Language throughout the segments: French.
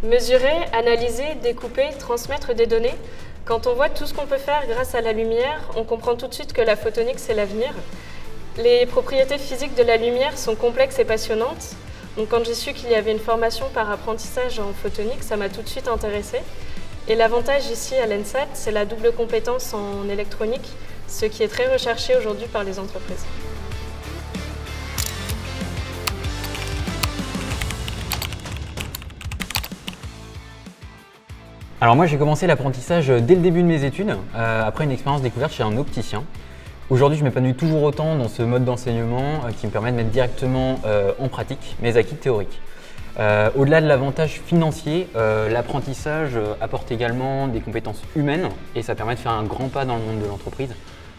Mesurer, analyser, découper, transmettre des données. Quand on voit tout ce qu'on peut faire grâce à la lumière, on comprend tout de suite que la photonique, c'est l'avenir. Les propriétés physiques de la lumière sont complexes et passionnantes. Donc quand j'ai su qu'il y avait une formation par apprentissage en photonique, ça m'a tout de suite intéressée. Et l'avantage ici à l'ENSAT, c'est la double compétence en électronique, ce qui est très recherché aujourd'hui par les entreprises. Alors moi j'ai commencé l'apprentissage dès le début de mes études, après une expérience découverte chez un opticien. Aujourd'hui je m'épanouis toujours autant dans ce mode d'enseignement qui me permet de mettre directement en pratique mes acquis théoriques. Au-delà de l'avantage financier, l'apprentissage apporte également des compétences humaines et ça permet de faire un grand pas dans le monde de l'entreprise.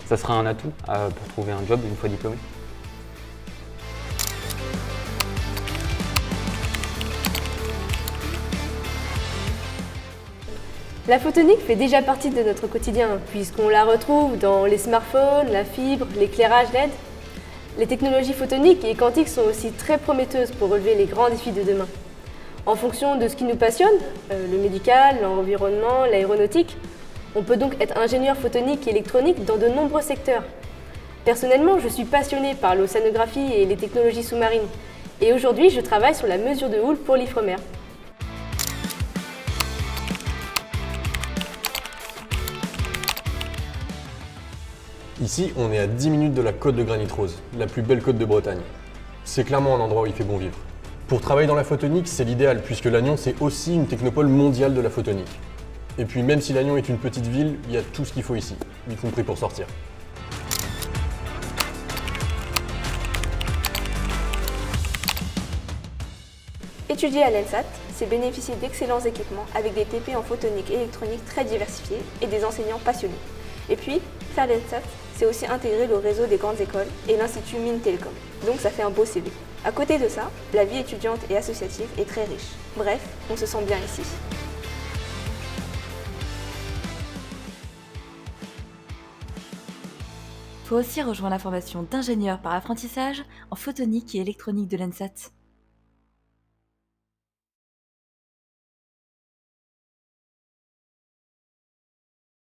Ça sera un atout pour trouver un job une fois diplômé. La photonique fait déjà partie de notre quotidien, puisqu'on la retrouve dans les smartphones, la fibre, l'éclairage LED. Les technologies photoniques et quantiques sont aussi très prometteuses pour relever les grands défis de demain. En fonction de ce qui nous passionne, le médical, l'environnement, l'aéronautique, on peut donc être ingénieur photonique et électronique dans de nombreux secteurs. Personnellement, je suis passionnée par l'océanographie et les technologies sous-marines. Et aujourd'hui, je travaille sur la mesure de houle pour l'Ifremer. Ici, on est à 10 minutes de la côte de Granit Rose, la plus belle côte de Bretagne. C'est clairement un endroit où il fait bon vivre. Pour travailler dans la photonique, c'est l'idéal, puisque Lannion, c'est aussi une technopole mondiale de la photonique. Et puis même si Lannion est une petite ville, il y a tout ce qu'il faut ici, y compris pour sortir. Étudier à l'ENSAT, c'est bénéficier d'excellents équipements avec des TP en photonique et électronique très diversifiés et des enseignants passionnés. Et puis, faire l'ENSAT, c'est aussi intégrer le réseau des grandes écoles et l'Institut Mines Télécom. Donc ça fait un beau CV. À côté de ça, la vie étudiante et associative est très riche. Bref, on se sent bien ici. Faut aussi rejoindre la formation d'ingénieur par apprentissage en photonique et électronique de l'ENSAT.